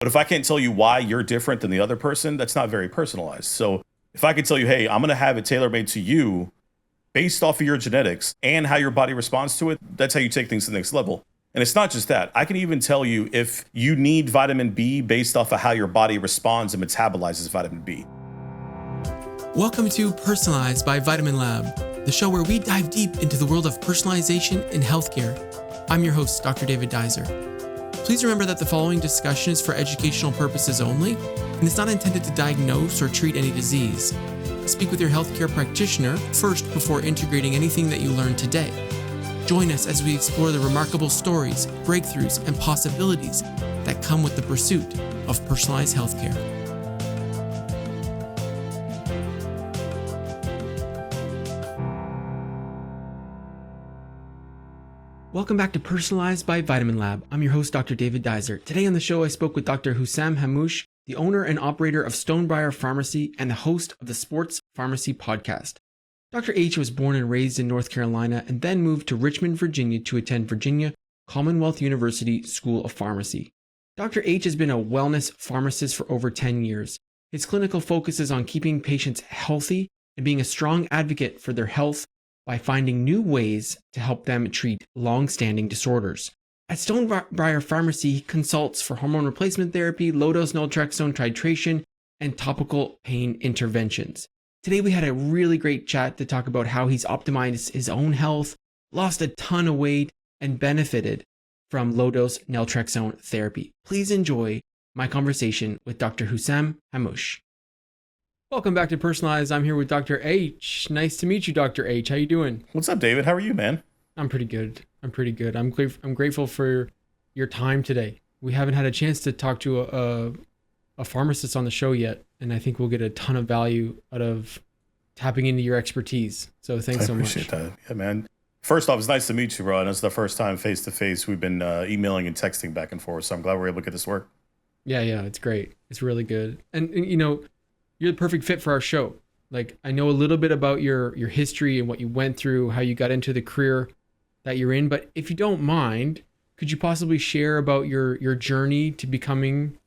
But if I can't tell you why you're different than the other person, that's not very personalized. So if I could tell you, hey, I'm going to have it tailor made to you based off of your genetics and how your body responds to it, that's how you take things to the next level. And it's not just that. I can even tell you if you need vitamin B based off of how your body responds and metabolizes vitamin B. Welcome to Personalized by Vitamin Lab, the show where we dive deep into the world of personalization in healthcare. I'm your host, Dr. David Dizer. Please remember that the following discussion is for educational purposes only, and it's not intended to diagnose or treat any disease. Speak with your healthcare practitioner first before integrating anything that you learned today. Join us as we explore the remarkable stories, breakthroughs, and possibilities that come with the pursuit of personalized healthcare. Welcome back to Personalized by Vitamin Lab. I'm your host, Dr. David Dizer. Today on the show, I spoke with Dr. Hussam Hamoush, the owner and operator of Stonebriar Pharmacy and the host of the Sports Pharmacy podcast. Dr. H was born and raised in North Carolina and then moved to Richmond, Virginia to attend Virginia Commonwealth University School of Pharmacy. Dr. H has been a wellness pharmacist for over 10 years. His clinical focus is on keeping patients healthy and being a strong advocate for their health by finding new ways to help them treat long-standing disorders. At Stonebriar Pharmacy, he consults for hormone replacement therapy, low-dose naltrexone titration, and topical pain interventions. Today, we had a really great chat to talk about how he's optimized his own health, lost a ton of weight, and benefited from low-dose naltrexone therapy. Please enjoy my conversation with Dr. Hussam Hamoush. Welcome back to Personalized. I'm here with Dr. H. Nice to meet you, Dr. H. How you doing? What's up, David? How are you, man? I'm pretty good. I'm grateful for your time today. We haven't had a chance to talk to a pharmacist on the show yet, and I think we'll get a ton of value out of tapping into your expertise. So thanks so much. I appreciate that. Yeah, man. First off, it's nice to meet you, bro. And it's the first time face to face. We've been emailing and texting back and forth, so I'm glad we're able to get this work. Yeah, it's great. It's really good. And you know, you're the perfect fit for our show. Like, I know a little bit about your history and what you went through, how you got into the career that you're in. But if you don't mind, could you possibly share about your journey to becoming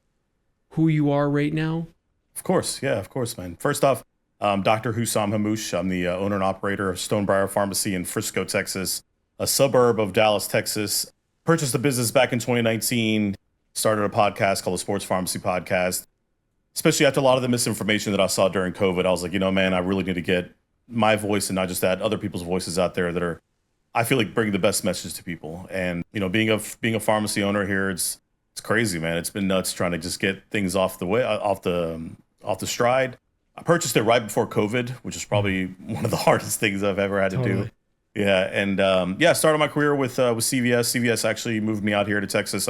who you are right now? Of course. Yeah, of course, man. First off, Dr. Hussam Hamoush. I'm the owner and operator of Stonebriar Pharmacy in Frisco, Texas, a suburb of Dallas, Texas. Purchased a business back in 2019, started a podcast called the Sports Pharmacy Podcast. Especially after a lot of the misinformation that I saw during COVID, I was like, you know, man, I really need to get my voice and not just that, other people's voices out there that are, I feel like, bringing the best message to people. And, you know, being a pharmacy owner here, it's crazy, man. It's been nuts trying to just get things off the stride. I purchased it right before COVID, which is probably one of the hardest things I've ever had to do. Yeah. And I started my career with CVS. CVS actually moved me out here to Texas.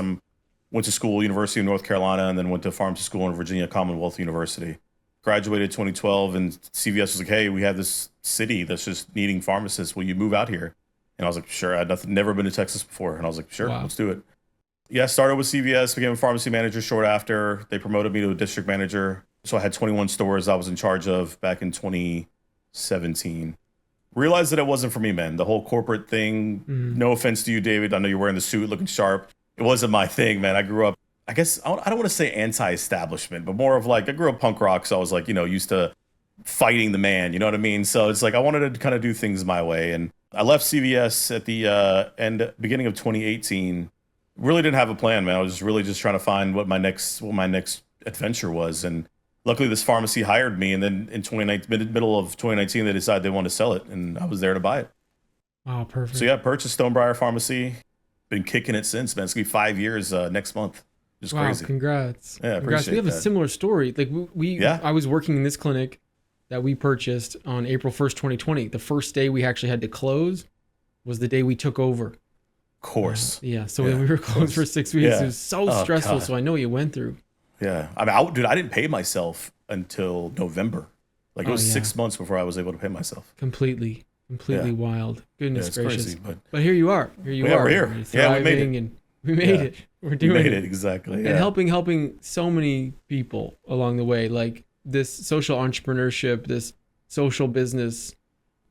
Went to school, University of North Carolina, and then went to pharmacy school in Virginia Commonwealth University. Graduated 2012, and CVS was like, hey, we have this city that's just needing pharmacists. Will you move out here? And I was like, sure. I'd never been to Texas before. And I was like, sure, Let's do it. Yeah, started with CVS, became a pharmacy manager short after. They promoted me to a district manager. So I had 21 stores I was in charge of back in 2017. Realized that it wasn't for me, man. The whole corporate thing, No offense to you, David. I know you're wearing the suit, looking sharp. It wasn't my thing, man. I grew up, I guess, I don't want to say anti-establishment, but more of like, I grew up punk rock. So I was like, you know, used to fighting the man, you know what I mean? So it's like, I wanted to kind of do things my way. And I left CVS at the beginning of 2018. Really didn't have a plan, man. I was really just trying to find what my next adventure was. And luckily this pharmacy hired me. And then in middle of 2019, they decided they wanted to sell it. And I was there to buy it. Oh, perfect. So yeah, purchased Stonebriar Pharmacy. Been kicking it since, man. It's gonna be 5 years next month. Just crazy. Congrats. Yeah, congrats. We have a similar story. Like I was working in this clinic that we purchased on April 1st, 2020. The first day we actually had to close was the day we took over. Of course. So we were closed for 6 weeks. It was so stressful. God. So I know what you went through. Yeah. I mean, I didn't pay myself until November. Like it was 6 months before I was able to pay myself. Completely wild. Goodness gracious. Crazy, but here you are. We're here. You're thriving, and we made it. We're doing it. We made it, exactly. And helping so many people along the way. Like this social entrepreneurship, this social business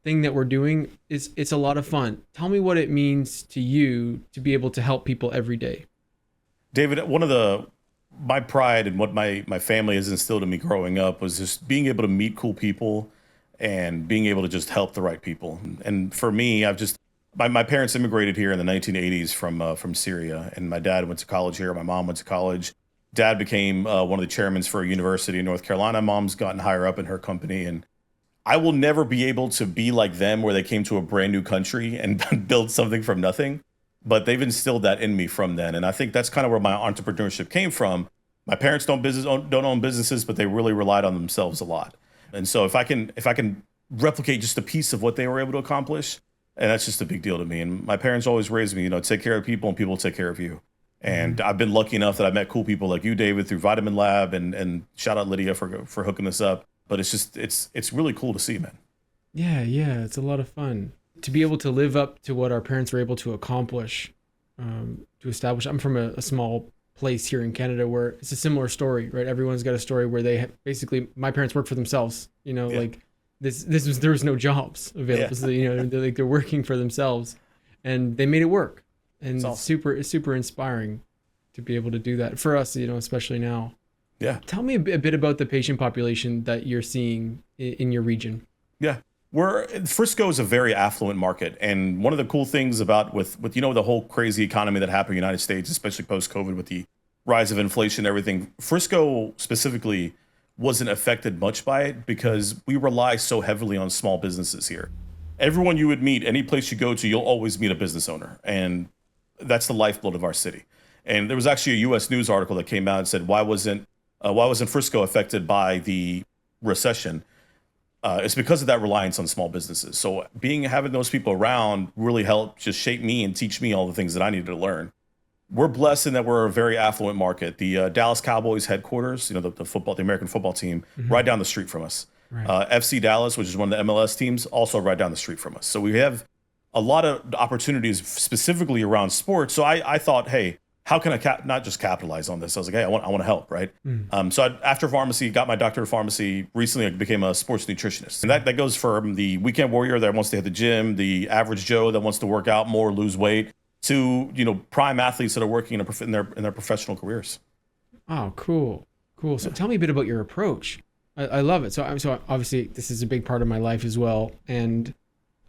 thing that we're doing it's a lot of fun. Tell me what it means to you to be able to help people every day. David, one of the my pride and what my family has instilled in me growing up was just being able to meet cool people and being able to just help the right people. And for me, my parents immigrated here in the 1980s from Syria, and my dad went to college here. My mom went to college. Dad became one of the chairmans for a university in North Carolina. Mom's gotten higher up in her company, and I will never be able to be like them where they came to a brand new country and build something from nothing. But they've instilled that in me from then. And I think that's kind of where my entrepreneurship came from. My parents don't own businesses, but they really relied on themselves a lot. And so if I can replicate just a piece of what they were able to accomplish, and that's just a big deal to me. And my parents always raised me, take care of people and people take care of you. And I've been lucky enough that I met cool people like you, David, through Vitamin Lab, and shout out Lydia for hooking us up. But it's really cool to see, man. Yeah, it's a lot of fun to be able to live up to what our parents were able to accomplish, to establish. I'm from a small place here in Canada where it's a similar story, right? Everyone's got a story where basically my parents worked for themselves, like there was no jobs available. Yeah. So, they're working for themselves and they made it work. And It's it's super inspiring to be able to do that for us, especially now. Yeah. Tell me a bit about the patient population that you're seeing in your region. Yeah. Frisco is a very affluent market. And one of the cool things about with the whole crazy economy that happened in the United States, especially post-COVID with the rise of inflation and everything, Frisco specifically wasn't affected much by it because we rely so heavily on small businesses here. Everyone you would meet, any place you go to, you'll always meet a business owner. And that's the lifeblood of our city. And there was actually a U.S. News article that came out and said, why wasn't Frisco affected by the recession? It's because of that reliance on small businesses. So having those people around really helped just shape me and teach me all the things that I needed to learn. We're blessed in that we're a very affluent market. The Dallas Cowboys headquarters, the American football team, right down the street from us. Right. FC Dallas, which is one of the MLS teams, also right down the street from us. So we have a lot of opportunities specifically around sports. So I thought, hey, how can I not just capitalize on this? I was like, hey, I want to help, right? So after pharmacy, got my doctorate of pharmacy. Recently, I became a sports nutritionist. And that goes from the weekend warrior that wants to hit the gym, the average Joe that wants to work out more, lose weight, to prime athletes that are working in their professional careers. Oh, cool. So tell me a bit about your approach. I love it. So obviously this is a big part of my life as well, and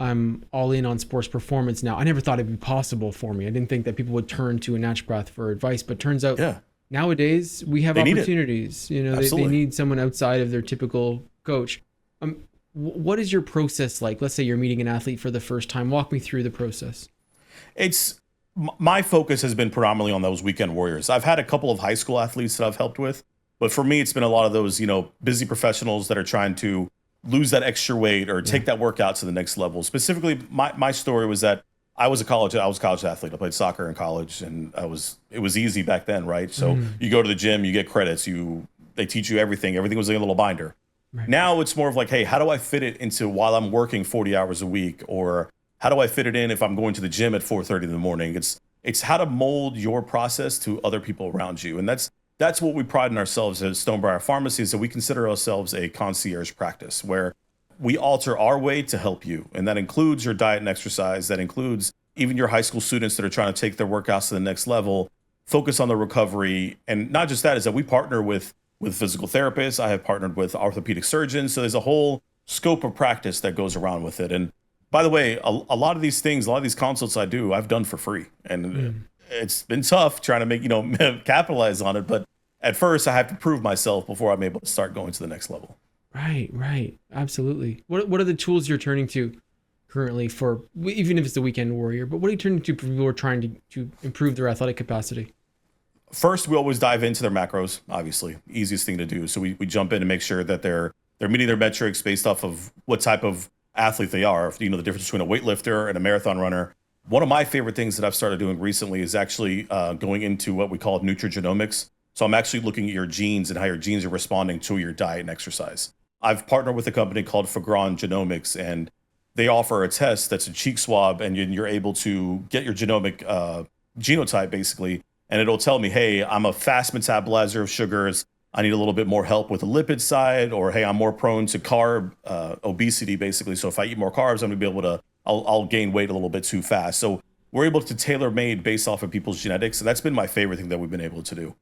I'm all in on sports performance now. I never thought it'd be possible for me. I didn't think that people would turn to a naturopath for advice, but turns out nowadays we have opportunities. They need someone outside of their typical coach. What is your process like? Let's say you're meeting an athlete for the first time. Walk me through the process. My focus has been predominantly on those weekend warriors. I've had a couple of high school athletes that I've helped with, but for me, it's been a lot of those, busy professionals that are trying to lose that extra weight or take that workout to the next level. Specifically, my story was that I was a college athlete. I played soccer in college, and it was easy back then, right? So you go to the gym, you get credits, they teach you everything. Everything was in a little binder. Right. Now it's more of like, hey, how do I fit it into while I'm working 40 hours a week, or how do I fit it in if I'm going to the gym at 4:30 in the morning? It's how to mold your process to other people around you. And that's what we pride in ourselves as Stonebriar Pharmacy, is that we consider ourselves a concierge practice where we alter our way to help you. And that includes your diet and exercise. That includes even your high school students that are trying to take their workouts to the next level, focus on the recovery. And not just that, is that we partner with physical therapists. I have partnered with orthopedic surgeons. So there's a whole scope of practice that goes around with it. And by the way, a lot of these consults I've done for free. And it's been tough trying to capitalize on it. But at first, I have to prove myself before I'm able to start going to the next level. Right. Absolutely. What are the tools you're turning to currently for, even if it's the weekend warrior, but what are you turning to for people who are trying to improve their athletic capacity? First, we always dive into their macros, obviously. Easiest thing to do. So we jump in and make sure that they're meeting their metrics based off of what type of athlete they are. The difference between a weightlifter and a marathon runner. One of my favorite things that I've started doing recently is actually going into what we call nutrigenomics. So I'm actually looking at your genes and how your genes are responding to your diet and exercise. I've partnered with a company called Fagron Genomics, and they offer a test that's a cheek swab, and you're able to get your genomic genotype, basically, and it'll tell me, hey, I'm a fast metabolizer of sugars. I need a little bit more help with the lipid side, or hey, I'm more prone to carb obesity, basically. So if I eat more carbs, I'm gonna be able to, I'll gain weight a little bit too fast. So we're able to tailor made based off of people's genetics. And that's been my favorite thing that we've been able to do.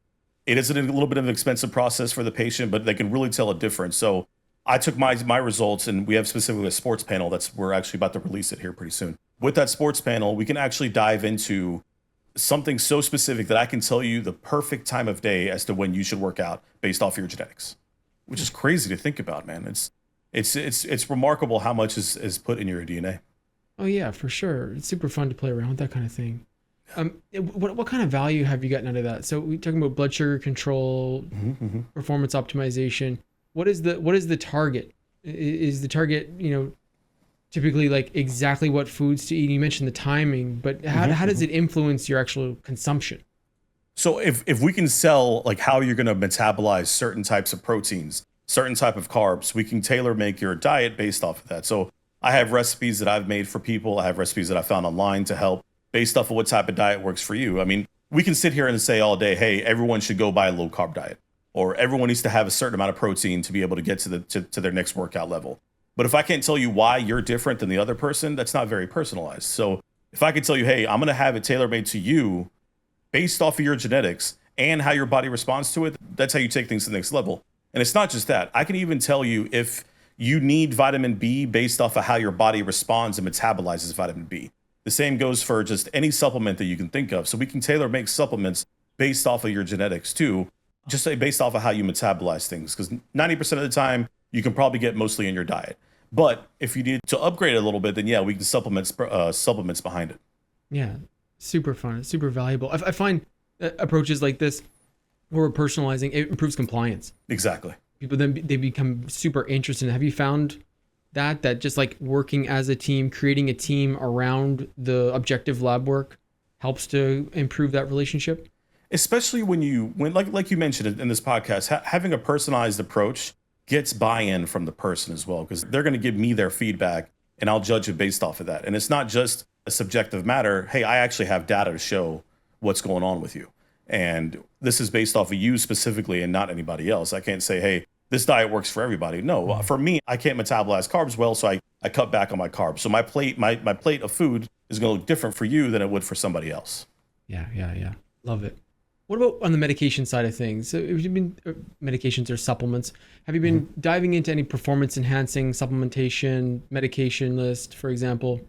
It is a little bit of an expensive process for the patient, but they can really tell a difference. So I took my results, and we have specifically a sports panel we're actually about to release it here pretty soon. With that sports panel, we can actually dive into something so specific that I can tell you the perfect time of day as to when you should work out based off your genetics, which is crazy to think about, man. It's remarkable how much is put in your DNA. Oh yeah, for sure. It's super fun to play around with that kind of thing. What kind of value have you gotten out of that? So we're talking about blood sugar control, performance optimization. What is the target? Is the target, typically like exactly what foods to eat? You mentioned the timing, but how does it influence your actual consumption? So if we can sell like how you're going to metabolize certain types of proteins, certain type of carbs, we can tailor make your diet based off of that. So I have recipes that I've made for people. I have recipes that I found online to help based off of what type of diet works for you. I mean, we can sit here and say all day, hey, everyone should go buy a low carb diet, or everyone needs to have a certain amount of protein to be able to get to their next workout level. But if I can't tell you why you're different than the other person, that's not very personalized. So if I could tell you, hey, I'm going to have it tailor made to you based off of your genetics and how your body responds to it, that's how you take things to the next level. And it's not just that. I can even tell you if you need vitamin B based off of how your body responds and metabolizes vitamin B. The same goes for just any supplement that you can think of. So we can tailor make supplements based off of your genetics too, just say based off of how you metabolize things. Because 90% of the time you can probably get mostly in your diet. But if you need to upgrade it a little bit, then yeah, we can supplements behind it. Yeah, super fun, super valuable. I find approaches like this where we're personalizing, it improves compliance. Exactly. People then they become super interested. Have you found that just like working as a team, creating a team around the objective lab work helps to improve that relationship? Especially when like you mentioned in this podcast, having a personalized approach gets buy-in from the person as well, because they're going to give me their feedback and I'll judge it based off of that. And it's not just a subjective matter. Hey, I actually have data to show what's going on with you. And this is based off of you specifically and not anybody else. I can't say, hey, this diet works for everybody. No, for me, I can't metabolize carbs well, so I cut back on my carbs. So my plate of food is going to look different for you than it would for somebody else. Yeah. Love it. What about on the medication side of things? So have you been medications or supplements? Have you been diving into any performance enhancing supplementation medication list, for example?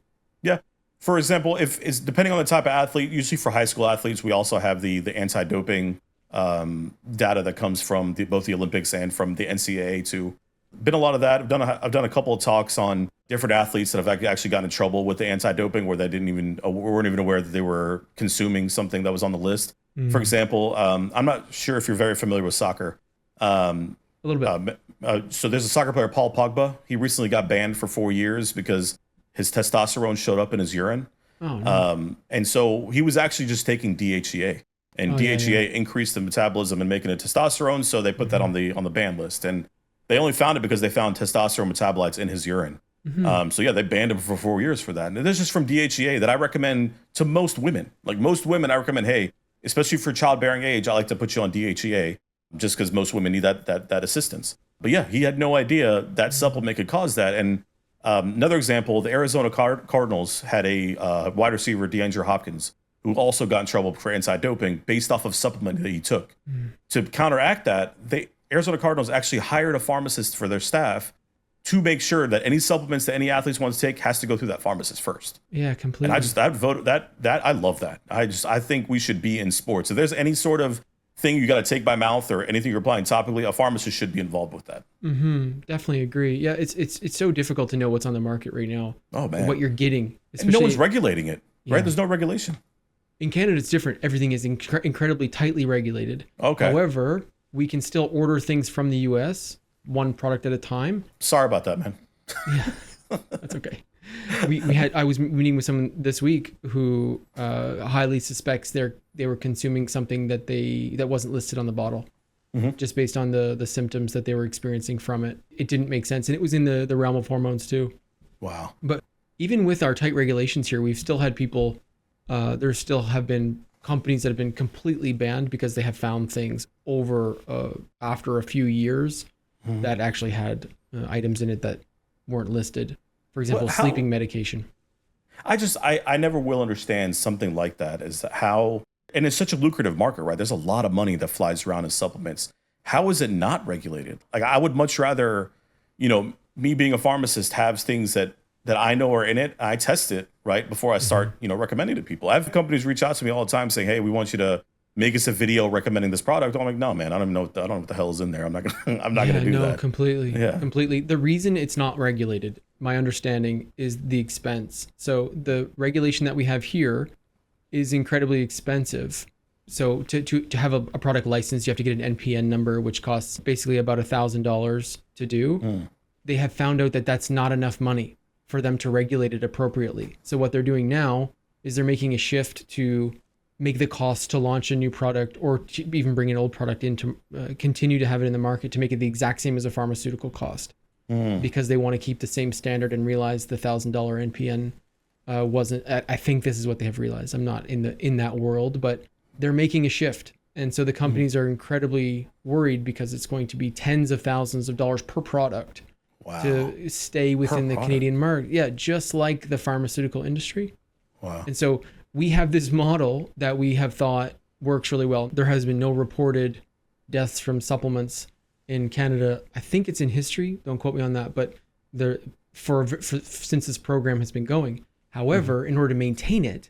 Yeah. For example, if it's depending on the type of athlete, usually for high school athletes, we also have the anti-doping data that comes from both the Olympics and from the NCAA too. Been a lot of that. I've done a couple of talks on different athletes that have actually gotten in trouble with the anti-doping where they weren't even aware that they were consuming something that was on the list. For example, I'm not sure if you're very familiar with soccer. A little bit. So there's a soccer player, Paul Pogba. He recently got banned for 4 years because his testosterone showed up in his urine. Oh, no. And so he was actually just taking DHEA. And DHEA increased the metabolism and making it testosterone, so they put that on the ban list. And they only found it because they found testosterone metabolites in his urine. So yeah, they banned him for 4 years for that. And this is from DHEA that I recommend to most women. Like most women, I recommend, hey, especially for childbearing age, I like to put you on DHEA just because most women need that assistance. But yeah, he had no idea that supplement could cause that. And another example, the Arizona Cardinals had a wide receiver, DeAndre Hopkins, who also got in trouble for anti-doping based off of supplement that he took. To counteract that, the Arizona Cardinals actually hired a pharmacist for their staff to make sure that any supplements that any athletes want to take has to go through that pharmacist first. Yeah, completely. And I'd vote that I love that. I think we should be in sports. If there's any sort of thing you got to take by mouth or anything you're applying topically, a pharmacist should be involved with that. Definitely agree. Yeah, it's so difficult to know what's on the market right now. Oh man, what you're getting. And no one's regulating it, right? There's no regulation. In Canada, it's different. Everything is incredibly tightly regulated. Okay. However, we can still order things from the U.S. one product at a time. Sorry about that, man. Yeah, that's okay. I was meeting with someone this week who highly suspects they were consuming something that wasn't listed on the bottle, just based on the symptoms that they were experiencing from it. It didn't make sense, and it was in the realm of hormones too. Wow. But even with our tight regulations here, we've still had people. There still have been companies that have been completely banned because they have found things over after a few years that actually had items in it that weren't listed. For example, sleeping medication. I never will understand something like that, is how and it's such a lucrative market, right? There's a lot of money that flies around in supplements. How is it not regulated? Like I would much rather, me being a pharmacist, have things that I know are in it. I test it right before I start, recommending to people. I have companies reach out to me all the time saying, "Hey, we want you to make us a video recommending this product." I'm like, "No, man, I don't even know. I don't know what the hell is in there. I'm not gonna. I'm not gonna do that." Completely. Yeah, completely. The reason it's not regulated, my understanding, is the expense. So the regulation that we have here is incredibly expensive. So to have a product license, you have to get an NPN number, which costs basically about $1,000 to do. They have found out that that's not enough money for them to regulate it appropriately. So what they're doing now is they're making a shift to make the cost to launch a new product, or to even bring an old product in, to continue to have it in the market, to make it the exact same as a pharmaceutical cost, because they want to keep the same standard and realize the $1,000 NPN wasn't. I think this is what they have realized. I'm not in that world, but they're making a shift, and so the companies are incredibly worried because it's going to be tens of thousands of dollars per product. Wow. To stay within the Canadian market. Yeah, just like the pharmaceutical industry. Wow. And so we have this model that we have thought works really well. There has been no reported deaths from supplements in Canada. I think it's in history. Don't quote me on that. But there, since this program has been going. However, in order to maintain it,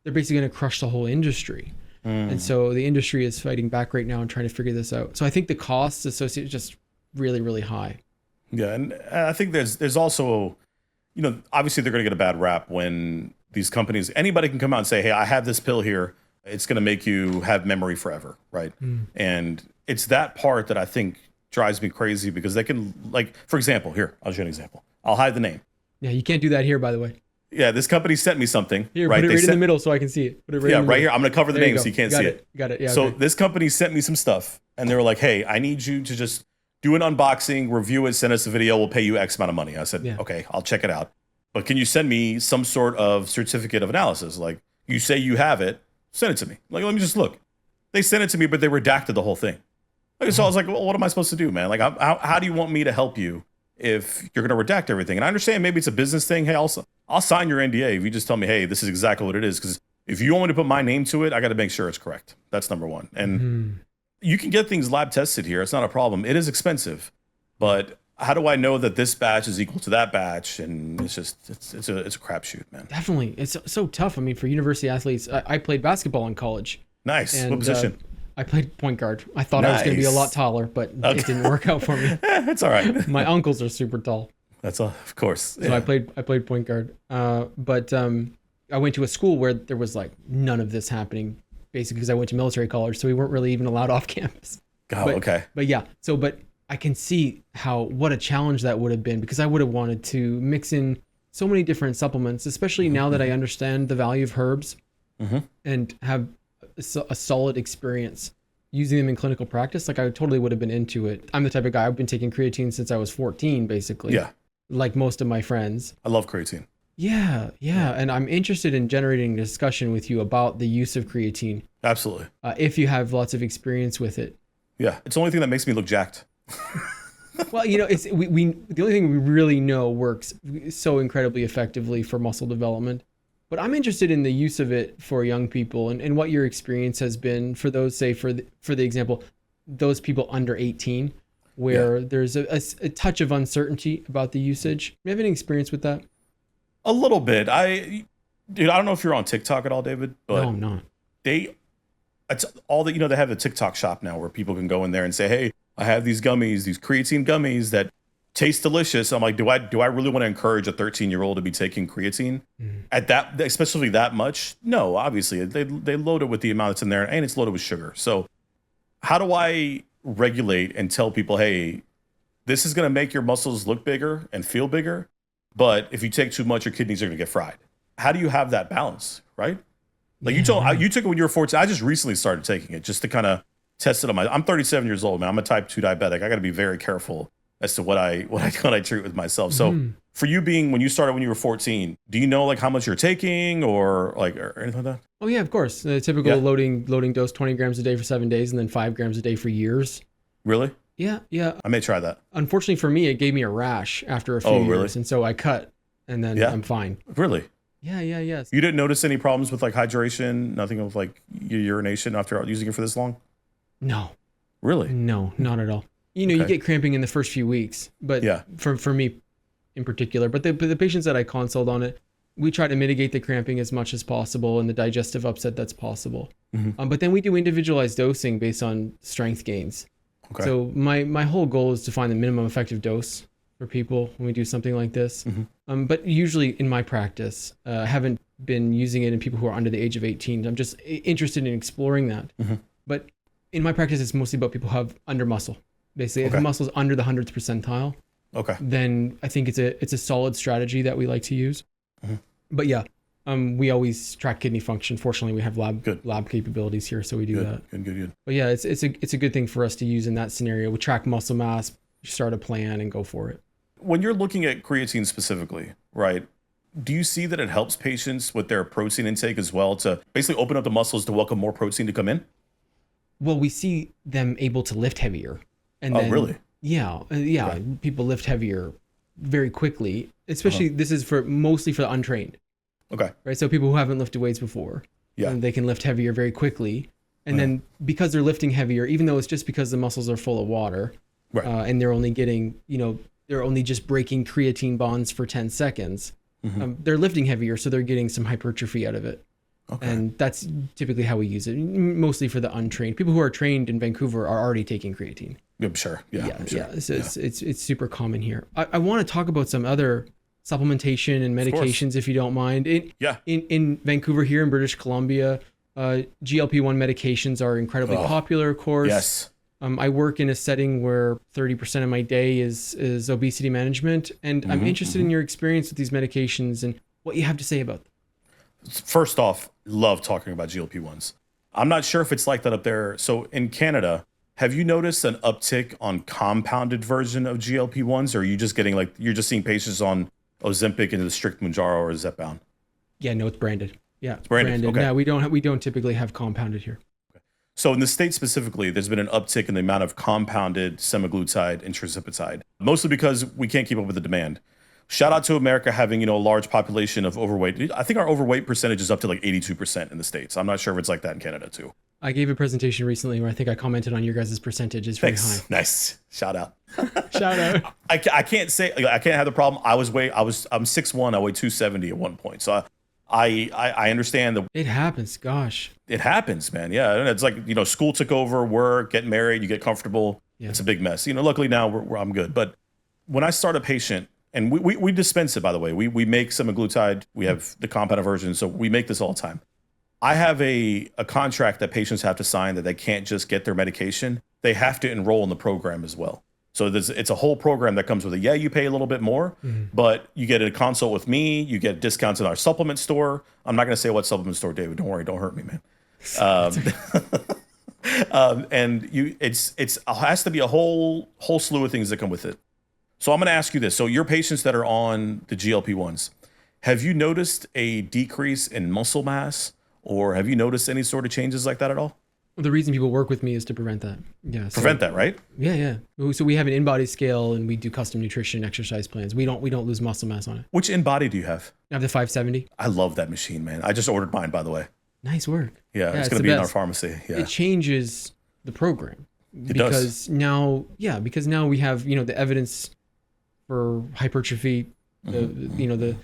they're basically going to crush the whole industry. And so the industry is fighting back right now and trying to figure this out. So I think the costs associated are just really, really high. Yeah, and I think there's also, obviously they're going to get a bad rap when these companies, anybody can come out and say, "Hey, I have this pill here. It's going to make you have memory forever," right? And it's that part that I think drives me crazy, because they can, like, for example, here, I'll show you an example. I'll hide the name. Yeah, you can't do that here, by the way. Yeah, this company sent me something. Here, right? put it right in the middle so I can see it. Put it right in the right middle. here. I'm going to cover the name so you can't see it. Got it. Yeah. So okay. this company sent me some stuff, and they were like, "Hey, I need you to just do an unboxing, review it, send us a video. We'll pay you X amount of money." I said, "Okay, I'll check it out. But can you send me some sort of certificate of analysis? Like, you say you have it, send it to me. Like, let me just look." They sent it to me, but they redacted the whole thing. Like, so I was like, "Well, what am I supposed to do, man? Like, how do you want me to help you if you're going to redact everything?" And I understand maybe it's a business thing. Hey, I'll sign your NDA if you just tell me, "Hey, this is exactly what it is." Because if you want me to put my name to it, I got to make sure it's correct. That's number one. And you can get things lab tested here. It's not a problem. It is expensive. But how do I know that this batch is equal to that batch? And it's just, it's a crapshoot, man. Definitely. It's so tough. I mean, for university athletes, I played basketball in college. Nice. And, what position? I played point guard. I thought I was going to be a lot taller, but it didn't work out for me. It's all right. My uncles are super tall. That's all, of course. So I played point guard. But I went to a school where there was like none of this happening, basically, because I went to military college, so we weren't really even allowed off campus. Okay. But yeah, but I can see what a challenge that would have been, because I would have wanted to mix in so many different supplements, especially now that I understand the value of herbs and have a solid experience using them in clinical practice. Like, I totally would have been into it. I'm the type of guy, I've been taking creatine since I was 14, basically. Yeah. Like most of my friends. I love creatine. Yeah. And I'm interested in generating a discussion with you about the use of creatine. Absolutely. If you have lots of experience with it. Yeah. It's the only thing that makes me look jacked. Well, it's the only thing we really know works so incredibly effectively for muscle development. But I'm interested in the use of it for young people, and what your experience has been for those, say, for the example, those people under 18, where there's a touch of uncertainty about the usage. Do you have any experience with that? A little bit. I don't know if you're on TikTok at all, David, but no, I'm not. It's all that, they have a TikTok shop now where people can go in there and say, "Hey, I have these gummies, these creatine gummies that taste delicious." I'm like, do I really want to encourage a 13-year-old to be taking creatine at that, especially that much? No, obviously they load it with the amount that's in there, and it's loaded with sugar. So how do I regulate and tell people, "Hey, this is going to make your muscles look bigger and feel bigger, but if you take too much, your kidneys are going to get fried"? How do you have that balance, right? Like, you took it when you were 14. I just recently started taking it just to kind of test it on I'm 37 years old, man. I'm a type 2 diabetic. I got to be very careful as to what I treat with myself. So for you, when you started when you were 14, do you know like how much you're taking or anything like that? Oh yeah, of course. The typical loading dose, 20 grams a day for 7 days, and then 5 grams a day for years. Really? Yeah. I may try that. Unfortunately for me, it gave me a rash after a few years, and so I cut, and then I'm fine. Really? Yeah. You didn't notice any problems with like hydration, nothing with like your urination after using it for this long? No, Really? no, not at all. You Okay. get cramping in the first few weeks, but Yeah. for me in particular, but the patients that I consult on it, we try to mitigate the cramping as much as possible and the digestive upset that's possible. But then we do individualized dosing based on strength gains. Okay. So my whole goal is to find the minimum effective dose for people when we do something like this. But usually in my practice, I haven't been using it in people who are under the age of 18. I'm just interested in exploring that. But in my practice, it's mostly about people who have under muscle. Basically, if the muscle's under the 100th percentile, then I think it's a solid strategy that we like to use. But yeah, we always track kidney function. Fortunately, we have lab capabilities here, so we do that. Good. But yeah, it's a good thing for us to use in that scenario. We track muscle mass, start a plan, and go for it. When you're looking at creatine specifically, right? Do you see that it helps patients with their protein intake as well to basically open up the muscles to welcome more protein to come in? Well, we see them able to lift heavier. And then, really? Yeah. People lift heavier very quickly, especially this is mostly for the untrained. Okay. Right. So people who haven't lifted weights before, they can lift heavier very quickly. And then because they're lifting heavier, even though it's just because the muscles are full of water, and they're only getting, they're only just breaking creatine bonds for 10 seconds, they're lifting heavier, so they're getting some hypertrophy out of it. And that's typically how we use it, mostly for the untrained. People who are trained in Vancouver are already taking creatine. I'm sure. I'm sure. So it's super common here. I want to talk about some other supplementation and medications, if you don't mind. In Vancouver here in British Columbia, GLP-1 medications are incredibly popular, of course. Yes. I work in a setting where 30% of my day is obesity management, and I'm interested in your experience with these medications and what you have to say about them. First off, love talking about GLP-1s. I'm not sure if it's like that up there. So in Canada, have you noticed an uptick on compounded version of GLP-1s, or are you just getting you're just seeing patients on Ozempic and the strict Mounjaro or Zepbound? Yeah, no, it's branded. Yeah, it's branded. Okay. No, we don't typically have compounded here. So in the States specifically, there's been an uptick in the amount of compounded semaglutide and tirzepatide, mostly because we can't keep up with the demand. Shout out to America having, a large population of overweight. I think our overweight percentage is up to like 82% in the States. I'm not sure if it's like that in Canada too. I gave a presentation recently where I think I commented on your guys' percentage is very high. Nice. Shout out. Shout out. I can't say, I can't have the problem. I'm 6'1", I weighed 270 at one point. So I understand that it happens. Gosh, it happens, man. Yeah. And it's like, school took over, work, get married, you get comfortable. Yeah. It's a big mess. Luckily now I'm good. But when I start a patient, and we dispense it, by the way, we make semaglutide. We have the compounded version. So we make this all the time. I have a contract that patients have to sign that they can't just get their medication. They have to enroll in the program as well. So it's a whole program that comes with it. Yeah, you pay a little bit more, but you get a consult with me. You get discounts in our supplement store. I'm not going to say what supplement store, David. Don't worry. Don't hurt me, man. And it has to be a whole slew of things that come with it. So I'm going to ask you this. So your patients that are on the GLP-1s, have you noticed a decrease in muscle mass, or have you noticed any sort of changes like that at all? Well, the reason people work with me is to prevent that. Yeah. Prevent that, right? Yeah. So we have an in-body scale, and we do custom nutrition exercise plans. We don't lose muscle mass on it. Which in-body do you have? I have the 570. I love that machine, man. I just ordered mine, by the way. Nice work. Yeah, it's going to be in our pharmacy. Yeah. It changes the program. It does. Now we have, the evidence for hypertrophy, the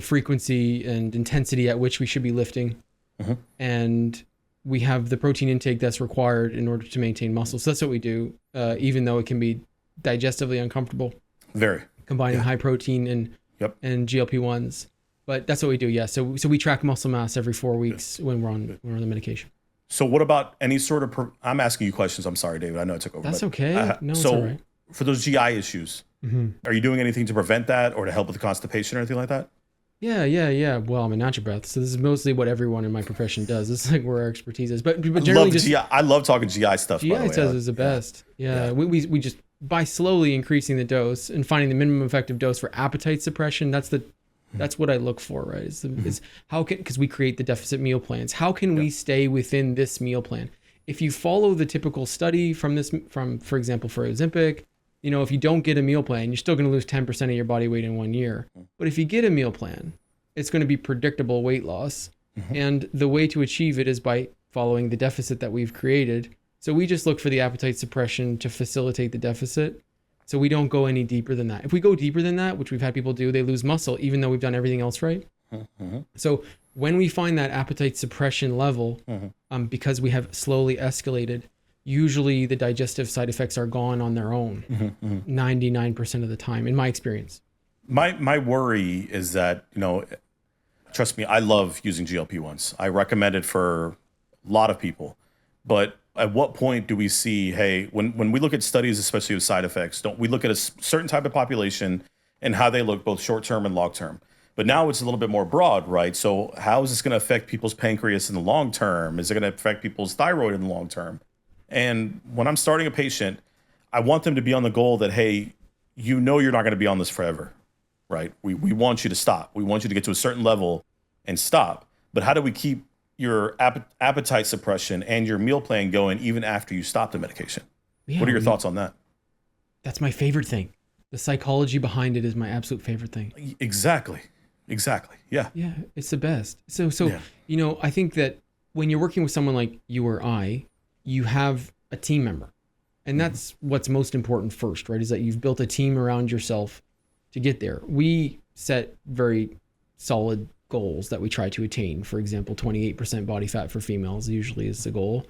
frequency and intensity at which we should be lifting, and we have the protein intake that's required in order to maintain muscle. So that's what we do, even though it can be digestively uncomfortable. Very. Combining high protein and GLP-1s, but that's what we do. Yeah. So we track muscle mass every 4 weeks when we're on the medication. So what about any sort of? I'm asking you questions. I'm sorry, David. I know I took over. That's okay. No, it's all right. For those GI issues, are you doing anything to prevent that or to help with the constipation or anything like that? Yeah. Well, I'm a naturopath, so this is mostly what everyone in my profession does. This is like where our expertise is. But generally, I love talking GI stuff. GI by the way. test is the best. Yeah. We just by slowly increasing the dose and finding the minimum effective dose for appetite suppression. That's what I look for, right? Is how can, because we create the deficit meal plans. How can we stay within this meal plan? If you follow the typical study from for example, for Ozempic, if you don't get a meal plan, you're still going to lose 10% of your body weight in 1 year. But if you get a meal plan, it's going to be predictable weight loss. And the way to achieve it is by following the deficit that we've created. So we just look for the appetite suppression to facilitate the deficit. So we don't go any deeper than that. If we go deeper than that, which we've had people do, they lose muscle, even though we've done everything else right. So when we find that appetite suppression level, because we have slowly escalated, usually the digestive side effects are gone on their own, 99% of the time, in my experience. My worry is that, trust me, I love using GLP-1s. I recommend it for a lot of people. But at what point do we see, hey, when we look at studies, especially with side effects, don't we look at a certain type of population and how they look both short-term and long-term? But now it's a little bit more broad, right? So how is this going to affect people's pancreas in the long term? Is it going to affect people's thyroid in the long term? And when I'm starting a patient, I want them to be on the goal that, hey, you're not going to be on this forever, right? We want you to stop. We want you to get to a certain level and stop. But how do we keep your appetite suppression and your meal plan going even after you stop the medication? Yeah, what are your thoughts on that? That's my favorite thing. The psychology behind it is my absolute favorite thing. Exactly. Yeah. Yeah, it's the best. So Yeah. I think that when you're working with someone like you or I, you have a team member. And that's what's most important first, right? Is that you've built a team around yourself to get there. We set very solid goals that we try to attain. For example, 28% body fat for females usually is the goal.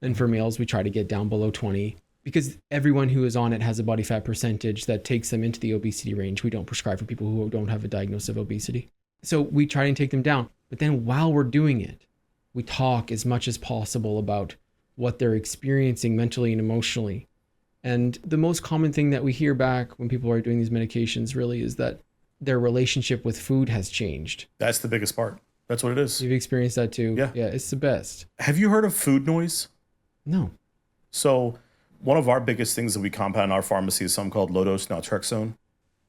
And for males, we try to get down below 20 because everyone who is on it has a body fat percentage that takes them into the obesity range. We don't prescribe for people who don't have a diagnosis of obesity. So we try and take them down. But then while we're doing it, we talk as much as possible about what they're experiencing mentally and emotionally. And the most common thing that we hear back when people are doing these medications really is that their relationship with food has changed. That's the biggest part. That's what it is. You've experienced that too? Yeah. Yeah, it's the best. Have you heard of food noise? No. So one of our biggest things that we compound in our pharmacy is something called low-dose naltrexone.